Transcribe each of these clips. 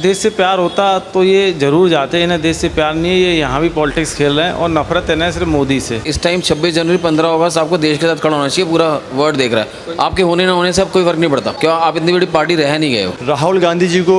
देश से प्यार होता तो ये जरूर जाते। इन्हें देश से प्यार नहीं है, ये यहाँ भी पॉलिटिक्स खेल रहे हैं और नफरत है ना सिर्फ मोदी से। इस टाइम 26 जनवरी 15 अगस्त आपको देश के साथ खड़ा होना चाहिए, पूरा वर्ल्ड देख रहा है। आपके होने ना होने से अब कोई फर्क नहीं पड़ता, क्यों आप इतनी बड़ी पार्टी रह नहीं गए हो। राहुल गांधी जी को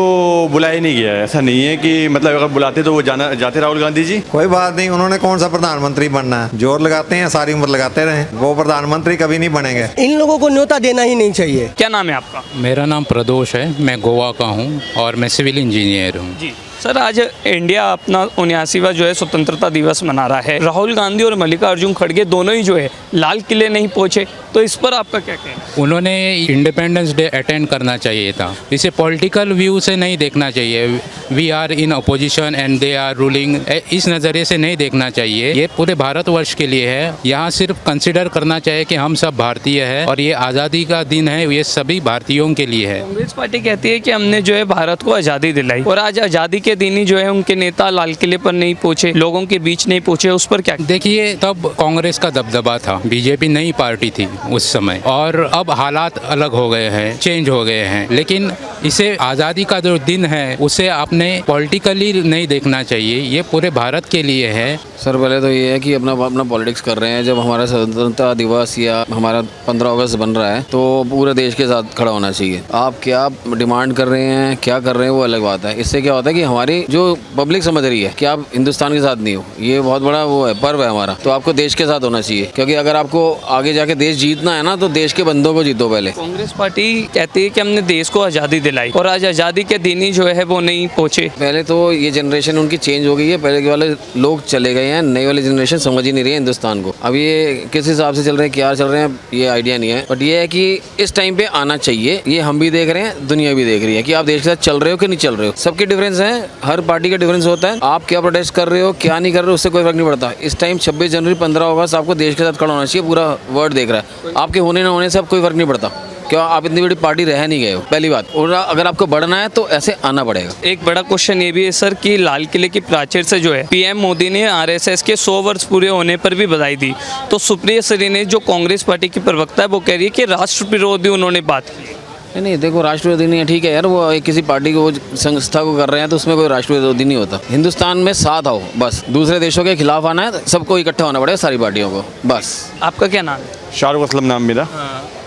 बुलाया नहीं गया है, ऐसा नहीं है कि मतलब अगर बुलाते तो वो जाते राहुल गांधी जी। कोई बात नहीं, उन्होंने कौन सा प्रधानमंत्री बनना है, जोर लगाते हैं सारी उम्र लगाते रहे, वो प्रधानमंत्री कभी नहीं बनेंगे। इन लोगों को न्योता देना ही नहीं चाहिए। क्या नाम है आपका? मेरा नाम प्रदोष है, मैं गोवा का हूँ और मैं सिविल इंजीनियर हूँ। जी सर, आज इंडिया अपना 79वां जो है स्वतंत्रता दिवस मना रहा है। राहुल गांधी और मल्लिकार्जुन खड़गे दोनों ही जो है लाल किले नहीं पहुंचे, तो इस पर आपका क्या कहना है? उन्होंने इंडिपेंडेंस डे अटेंड करना चाहिए था। इसे पॉलिटिकल व्यू से नहीं देखना चाहिए, we are in opposition and they are ruling, इस नज़रिए से नहीं देखना चाहिए। ये पूरे भारतवर्ष के लिए है। यहाँ सिर्फ कंसिडर करना चाहिए कि हम सब भारतीय हैं और ये आज़ादी का दिन है, ये सभी भारतीयों के लिए है। कांग्रेस पार्टी कहती है कि हमने जो है भारत को आज़ादी दिलाई, और आज आज़ादी के दिन ही जो है उनके नेता लाल किले पर नहीं पहुंचे, लोगों के बीच नहीं पहुंचे, उस पर क्या? देखिए, तब कांग्रेस का दबदबा था, बीजेपी नई पार्टी थी उस समय, और अब हालात अलग हो गए हैं, चेंज हो गए हैं। लेकिन इसे आज़ादी का जो दिन है उसे आपने पॉलिटिकली नहीं देखना चाहिए, ये पूरे भारत के लिए है। सर पहले तो ये है कि अपना पॉलिटिक्स कर रहे हैं। जब हमारा स्वतंत्रता दिवस या हमारा 15 अगस्त बन रहा है तो पूरे देश के साथ खड़ा होना चाहिए। आप क्या डिमांड कर रहे हैं, क्या कर रहे हैं, वो अलग बात है। इससे क्या होता है कि हमारी जो पब्लिक समझ रही है कि आप हिंदुस्तान के साथ नहीं हो, ये बहुत बड़ा वो है, पर्व है हमारा, तो आपको देश के साथ होना चाहिए। क्योंकि अगर आपको आगे जाके देश जीतना है ना, तो देश के बंदों को जीतो पहले। कांग्रेस पार्टी कहती है कि हमने देश को आज़ादी दिलाई, और आज आज़ादी के दिन ही जो है वो नहीं पहुंचे। पहले तो ये जनरेशन उनकी चेंज हो गई है, पहले के वाले लोग चले गए हैं, नई वाली जनरेशन समझ ही नहीं रही है हिंदुस्तान को। अब ये किस हिसाब से चल रहे हैं, क्या चल रहे हैं, ये आइडिया नहीं है। बट ये है कि इस टाइम पे आना चाहिए। ये हम भी देख रहे हैं, दुनिया भी देख रही है कि आप देश के साथ चल रहे हो कि नहीं चल रहे हो। सबके डिफरेंस है, हर पार्टी का डिफरेंस होता है। आप क्या प्रोटेस्ट कर रहे हो, क्या नहीं कर रहे हो, उससे कोई फर्क नहीं पड़ता। इस टाइम 26 जनवरी 15 अगस्त आपको देश के साथ खड़ा होना चाहिए, पूरा वर्ल्ड देख रहा है। आपके होने ना होने से अब कोई फर्क नहीं पड़ता, क्यों आप इतनी बड़ी पार्टी रह नहीं गए हो, पहली बात। और अगर आपको बढ़ना है तो ऐसे आना पड़ेगा। एक बड़ा क्वेश्चन ये भी है सर कि लाल किले की प्राचीर से जो है पीएम मोदी ने आरएसएस के 100 वर्ष पूरे होने पर भी बधाई दी, तो सुप्रिया श्री ने जो कांग्रेस पार्टी की प्रवक्ता है वो कह रही है कि राष्ट्र विरोधी उन्होंने बात की। नहीं देखो, राष्ट्र विरोधी नहीं है, ठीक है यार, वो किसी पार्टी को संस्था को कर रहे हैं तो उसमें कोई राष्ट्र विरोधी नहीं होता। हिंदुस्तान में साथ आओ, बस दूसरे देशों के खिलाफ आना है, सबको इकट्ठा होना पड़ेगा, सारी पार्टियों को, बस। आपका क्या नाम है? शाहरुख असलम नाम मेरा।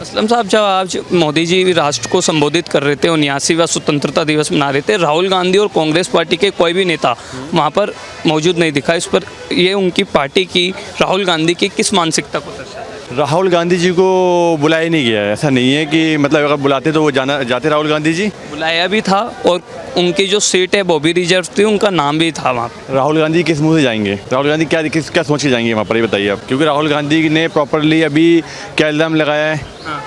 असलम साहब, जब आज मोदी जी राष्ट्र को संबोधित कर रहे थे, 79वां स्वतंत्रता दिवस मना रहे थे, राहुल गांधी और कांग्रेस पार्टी के कोई भी नेता वहाँ पर मौजूद नहीं दिखा। इस पर ये उनकी पार्टी की, राहुल गांधी की किस मानसिकता को दर्शाता है? राहुल गांधी जी को बुलाया नहीं गया है, ऐसा नहीं है कि मतलब अगर बुलाते तो वो जाते राहुल गांधी जी। बुलाया भी था और उनकी जो सीट है वो भी रिजर्व थी, उनका नाम भी था वहाँ पे। राहुल गांधी किस मुंह से जाएंगे? राहुल गांधी क्या सोच के जाएंगे वहाँ पर, ये बताइए आप। क्योंकि राहुल गांधी ने प्रॉपरली अभी क्या इल्ज़ाम लगाया है?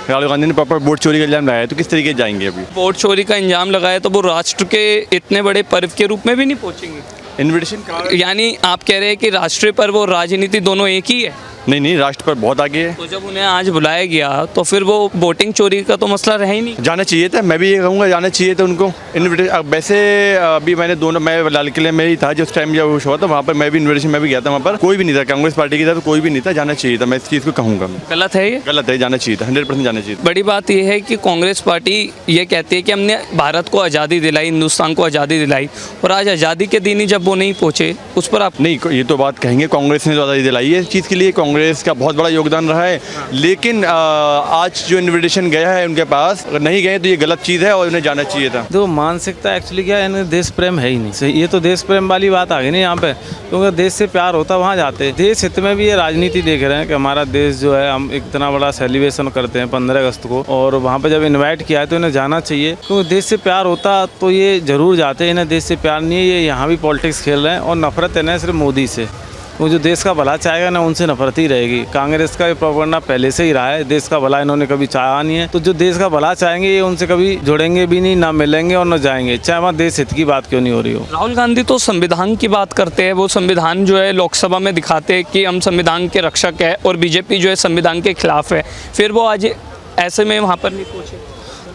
राहुल गांधी ने प्रॉपर वोट चोरी का इल्ज़ाम लगाया है, तो किस तरीके से जाएंगे अभी? वोट चोरी का इल्ज़ाम लगाया तो वो राष्ट्र के इतने बड़े पर्व के रूप में भी नहीं पहुँचेंगे। इन्विटेशन यानी आप कह रहे हैं कि राष्ट्रीय पर्व और राजनीति दोनों एक ही है? नहीं, राष्ट्र पर बहुत आगे है। तो जब उन्हें आज बुलाया गया तो फिर वो वोटिंग चोरी का तो मसला रहा ही नहीं। जाना चाहिए था, मैं भी ये कहूँगा, जाना चाहिए था उनको इन्विटेशन। वैसे अभी मैं लाल किले में ही था जिस टाइम जब वो हुआ था, वहाँ पर मैं भी इन्विटेशन में भी गया था, वहाँ पर कोई भी नहीं था, कांग्रेस पार्टी की तरफ कोई भी नहीं था। जाना चाहिए था, मैं इस चीज़ को कहूँगा। गलत है ये? गलत है, जाना चाहिए था, 100% जाना चाहिए था। बड़ी बात यह है कि कांग्रेस पार्टी ये कहती है कि हमने भारत को आज़ादी दिलाई, हिंदुस्तान को आज़ादी दिलाई, और आज आज़ादी के दिन ही जब वो नहीं पहुँचे, उस पर आप नहीं, ये तो बात कहेंगे कांग्रेस ने तो आज़ादी दिलाई है। इस चीज़ के लिए कांग्रेस का बहुत बड़ा योगदान रहा है। लेकिन आज जो इन्विटेशन गया है उनके पास, अगर नहीं गए तो ये गलत चीज़ है और उन्हें जाना चाहिए था। तो मानसिकता एक्चुअली क्या है, देश प्रेम है ही नहीं। ये तो देश प्रेम वाली बात आ गई ना यहाँ पे, क्योंकि देश से प्यार होता वहाँ जाते। देश हित में भी ये राजनीति देख रहे हैं कि हमारा देश जो है, हम इतना बड़ा सेलिब्रेशन करते हैं 15 अगस्त को, और वहाँ पे जब इन्वाइट किया है तो इन्हें जाना चाहिए। क्योंकि देश से प्यार होता तो ये जरूर जाते। इन्हें देश से प्यार नहीं है, ये यहाँ भी पॉलिटिक्स खेल रहे हैं और नफरत है ना सिर्फ मोदी से। वो जो देश का भला चाहेगा ना, उनसे नफरत ही रहेगी। कांग्रेस का ये प्रोपेगेंडा पहले से ही रहा है, देश का भला इन्होंने कभी चाहा नहीं है। तो जो देश का भला चाहेंगे ये उनसे कभी जुड़ेंगे भी नहीं, ना मिलेंगे और ना जाएंगे, चाहे वहाँ देश हित की बात क्यों नहीं हो रही हो। राहुल गांधी तो संविधान की बात करते हैं, वो संविधान जो है लोकसभा में दिखाते हैं कि हम संविधान के रक्षक है, और बीजेपी जो है संविधान के खिलाफ है। फिर वो आज ऐसे में वहाँ पर नहीं पहुँचे।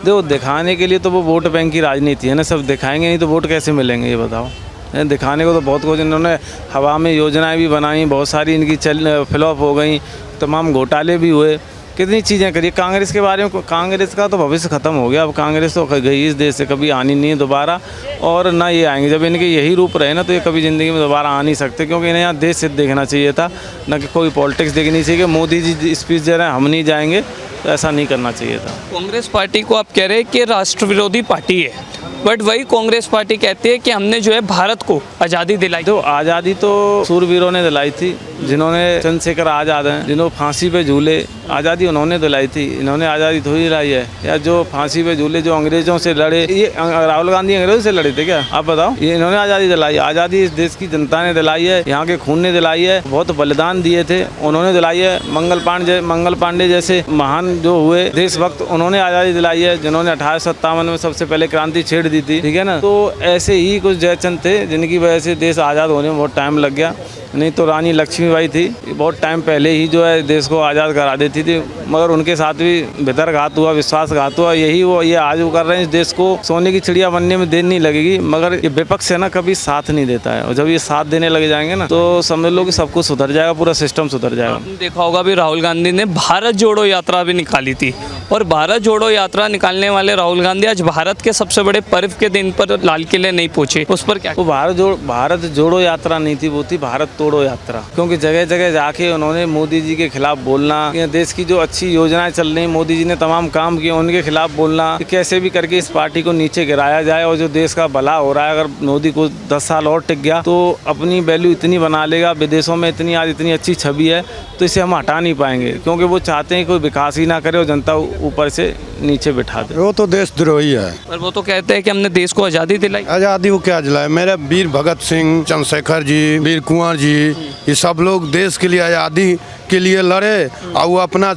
देखो, दिखाने के लिए तो वो वोट बैंक की राजनीति है ना, सब दिखाएंगे नहीं तो वोट कैसे मिलेंगे, ये बताओ। दिखाने को तो बहुत कुछ इन्होंने हवा में योजनाएं भी बनाई, बहुत सारी इनकी फ्लॉप हो गई, तमाम घोटाले भी हुए, कितनी चीज़ें करी। कांग्रेस के बारे में, कांग्रेस का तो भविष्य ख़त्म हो गया। अब कांग्रेस तो गई इस देश से, कभी आनी नहीं है दोबारा, और ना ये आएंगे। जब इनके यही रूप रहे ना तो ये कभी ज़िंदगी में दोबारा आ नहीं सकते, क्योंकि इन्हें यहाँ देश से देखना चाहिए था, ना कि कोई पॉलिटिक्स देखनी चाहिए। मोदी जी स्पीच दे रहे हैं हम नहीं जाएंगे, तो ऐसा नहीं करना चाहिए था। कांग्रेस पार्टी को आप कह रहे हैं कि राष्ट्र विरोधी पार्टी है, बट वही कांग्रेस पार्टी कहती है कि हमने जो है भारत को आज़ादी दिलाई। तो आज़ादी तो सूरवीरों ने दिलाई थी, जिन्होंने चंद्रशेखर आज़ाद हैं, जिन्होंने फांसी पे झूले, आज़ादी उन्होंने दिलाई थी। इन्होंने आज़ादी थोड़ी दिलाई है। या जो फांसी पे झूले, जो अंग्रेज़ों से लड़े, ये राहुल गांधी अंग्रेज़ों से लड़े थे क्या? आप बताओ। ये इन्होंने आज़ादी दिलाई। आज़ादी इस देश की जनता ने दिलाई है, यहाँ के खून ने दिलाई है, बहुत बलिदान दिए थे उन्होंने दिलाई है। मंगल पांडे जैसे महान जो हुए देशभक्त, उन्होंने आज़ादी दिलाई है, जिन्होंने 1857 में सबसे पहले क्रांति छेड़ दी थी, ठीक है ना। तो ऐसे ही कुछ जयचंद थे जिनकी वजह से देश आज़ाद होने में बहुत टाइम लग गया। नहीं तो रानी लक्ष्मीबाई थी, बहुत टाइम पहले ही जो है देश को आज़ाद करा देती थी, मगर उनके साथ भी भितरघात हुआ, विश्वासघात हुआ। यही वो ये आज वो कर रहे हैं। इस देश को सोने की चिड़िया बनने में देर नहीं लगेगी, मगर ये विपक्ष है ना, कभी साथ नहीं देता है, और जब ये साथ देने लग जाएंगे ना तो समझ लो कि सब कुछ सुधर जाएगा, पूरा सिस्टम सुधर जाएगा। आपने देखा होगा भी राहुल गांधी ने भारत जोड़ो यात्रा भी निकाली थी, और भारत जोड़ो यात्रा निकालने वाले राहुल गांधी आज भारत के सबसे बड़े पर्व के दिन पर लाल किले नहीं पहुंचे। उस पर क्या? वो भारत जोड़ो यात्रा नहीं थी, वो थी भारत तोड़ो यात्रा। क्योंकि जगह जगह जाके उन्होंने मोदी जी के खिलाफ बोलना, ये देश की जो अच्छी योजनाएं चल रही, मोदी जी ने तमाम काम किए, उनके खिलाफ बोलना कि कैसे भी करके इस पार्टी को नीचे गिराया जाए, और जो देश का भला हो रहा है, अगर मोदी को 10 साल और टिक गया तो अपनी वैल्यू इतनी बना लेगा, विदेशों में इतनी आज इतनी अच्छी छवि है, तो इसे हम हटा नहीं पाएंगे, क्योंकि वो चाहते हैं कोई विकास ही ना करे और जनता ऊपर से नीचे बिठा दे। वो तो देशद्रोही है। पर वो तो कहते हैं कि हमने देश को आज़ादी दिलाई। आज़ादी वो क्या दिलाए? मेरे वीर भगत सिंह, चंद्रशेखर जी, वीर कुंवर जी, ये सब लोग देश के लिए आज़ादी के लिए लड़े, और वो अपना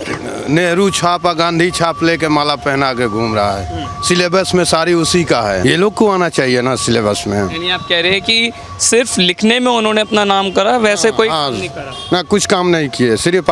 नेहरू छाप और गांधी छाप लेके माला पहना के घूम रहा है। सिलेबस में सारी उसी का है। ये लोग को आना चाहिए ना सिलेबस में। यानी आप कह रहे हैं कि सिर्फ लिखने में उन्होंने अपना नाम करा, वैसे कोई काम नहीं करा ना, कुछ काम नहीं किए, सिर्फ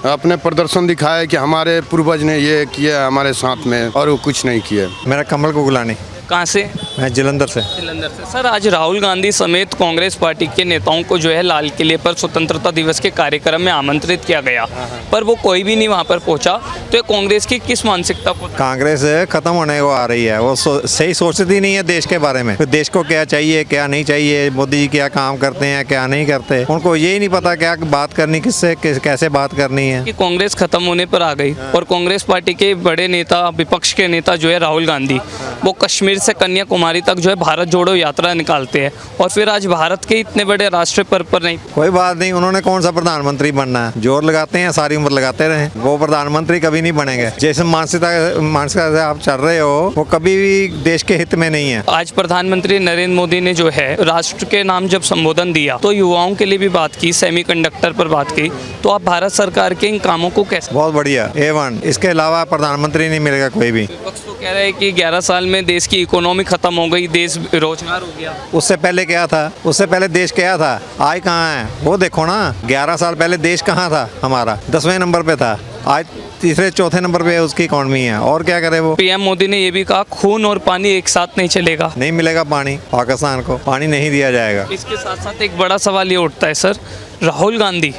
अपने प्रदर्शन दिखाए कि हमारे पूर्वज ने ये किया हमारे साथ में, और वो कुछ नहीं किए। मेरा कमल कुगलानी। कहाँ से? मैं जलंधर से। जलंधर से। सर, आज राहुल गांधी समेत कांग्रेस पार्टी के नेताओं को जो है लाल किले पर स्वतंत्रता दिवस के कार्यक्रम में आमंत्रित किया गया, पर वो कोई भी नहीं वहाँ पर पहुँचा, तो ये कांग्रेस की किस मानसिकता को? कांग्रेस खत्म होने को आ रही है। वो सही सोचती नहीं है देश के बारे में, देश को क्या चाहिए क्या नहीं चाहिए, मोदी जी क्या काम करते हैं क्या नहीं करते, उनको यही नहीं पता क्या बात करनी, किससे कैसे बात करनी है। कि कांग्रेस खत्म होने पर आ गई, और कांग्रेस पार्टी के बड़े नेता, विपक्ष के नेता जो है राहुल गांधी, वो कश्मीर से कन्याकुमारी तक जो है भारत जोड़ो यात्रा निकालते हैं, और फिर आज भारत के इतने बड़े राष्ट्रीय पर्व पर नहीं। कोई बात नहीं, उन्होंने कौन सा प्रधानमंत्री बनना है? जोर लगाते हैं, सारी उम्र लगाते रहे, वो प्रधानमंत्री कभी नहीं बनेंगे। जैसे मानसिकता से आप चल रहे हो, वो कभी भी देश के हित में नहीं है। आज प्रधानमंत्री नरेंद्र मोदी ने जो है राष्ट्र के नाम जब संबोधन दिया, तो युवाओं के लिए भी बात की, सेमीकंडक्टर पर बात की, तो आप भारत सरकार के इन कामों को कैसे? बहुत बढ़िया, A1। इसके अलावा प्रधानमंत्री नहीं मिलेगा कोई भी। विपक्ष तो कह रहे हैं कि 11 साल में देश की इकोनॉमी खत्म हो गई, देश बेरोजगार हो गया। उससे पहले क्या था? उससे पहले देश क्या था? आज कहाँ है वो देखो ना। 11 साल पहले देश कहाँ था हमारा? 10वें नंबर पे था, आज तीसरे चौथे नंबर पे उसकी इकॉनमी है। और क्या करे वो? पीएम मोदी ने ये भी कहा खून और पानी एक साथ नहीं चलेगा। नहीं मिलेगा पानी, पाकिस्तान को पानी नहीं दिया जाएगा। इसके साथ साथ एक बड़ा सवाल ये उठता है सर, राहुल गांधी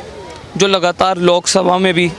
जो लगातार लोकसभा में भी,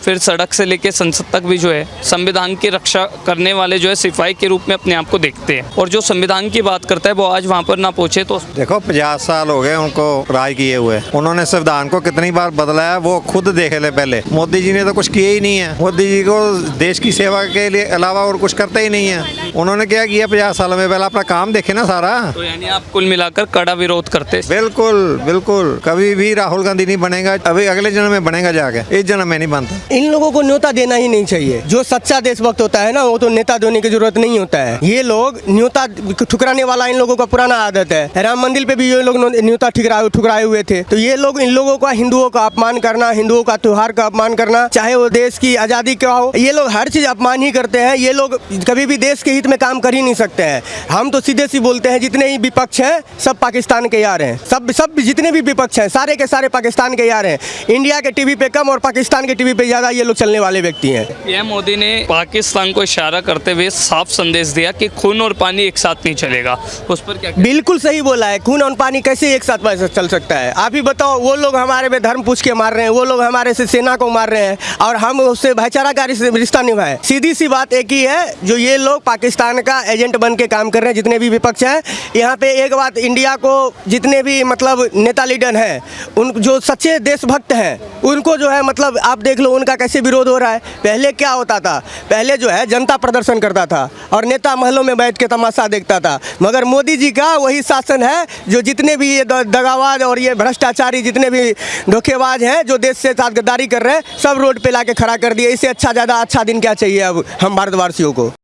फिर सड़क से लेकर संसद तक भी जो है संविधान की रक्षा करने वाले जो है सिपाही के रूप में अपने आप को देखते हैं, और जो संविधान की बात करता है वो आज वहाँ पर ना पहुँचे तो? देखो 50 साल हो गए उनको राज किए हुए, उन्होंने संविधान को कितनी बार बदलाया वो खुद देख ले पहले। मोदी जी ने तो कुछ किया ही नहीं है। मोदी जी को देश की सेवा के लिए अलावा और कुछ करते ही नहीं है। उन्होंने क्या किया 50 साल में? पहले अपना काम देखे ना सारा। तो यानी आप कुल मिलाकर कड़ा विरोध करते? बिल्कुल बिल्कुल, कभी भी राहुल गांधी नहीं बनेगा। अभी अगले जन्म में बनेगा जाके, इस जन्म में नहीं बनता। इन लोगों को न्योता देना ही नहीं चाहिए। जो सच्चा देशभक्त होता है ना, वो तो नेता देने की जरूरत नहीं होता है। ये लोग न्योता ठुकराने वाला इन लोगों का पुराना आदत है। राम मंदिर पे भी ये लोग न्योता ठुकराए हुए थे। तो ये लोग इन लोगों का, हिंदुओं का अपमान करना, हिंदुओं का त्योहार का अपमान करना, चाहे वो देश की आज़ादी का हो, ये लोग हर चीज़ अपमान ही करते हैं। ये लोग कभी भी देश के हित में काम कर ही नहीं सकते हैं। हम तो सीधे सी बोलते हैं, जितने ही विपक्ष हैं सब पाकिस्तान के यार हैं। सब जितने भी विपक्ष हैं सारे के सारे पाकिस्तान के यार हैं। इंडिया के टीवी पे कम और पाकिस्तान के टीवी पे ज़्यादा ज़्यादा ये लोग चलने वाले व्यक्ति हैं। पीएम मोदी ने पाकिस्तान को इशारा करते हुए साफ संदेश दिया कि खून और पानी एक साथ नहीं चलेगा, उस पर क्या? बिल्कुल सही बोला है। खून और पानी कैसे एक साथ वैसे चल सकता है? आप ही बताओ, वो लोग हमारे में धर्म पूछ के मार रहे हैं, वो लोग हमारे से सेना को मार रहे हैं और हम उससे भाईचारा का रिश्ता निभाएं। सीधी सी बात एक ही है, जो ये लोग पाकिस्तान का एजेंट बन के काम कर रहे हैं, जितने भी विपक्ष हैं। यहाँ पे एक बात, इंडिया को जितने भी मतलब नेता लीडर हैं, उन जो सच्चे देशभक्त हैं, उनको जो है मतलब आप देख लो उनका कैसे विरोध हो रहा है। पहले क्या होता था? पहले जो है जनता प्रदर्शन करता था और नेता महलों में बैठ के तमाशा देखता था। मगर मोदी जी का वही शासन है, जो जितने भी ये दगाबाज और ये भ्रष्टाचारी जितने भी धोखेबाज हैं, जो देश से साथ गद्दारी कर रहे हैं, सब रोड पे लाके खड़ा कर दिए। इससे अच्छा ज़्यादा अच्छा दिन क्या चाहिए अब हम भारतवासियों को?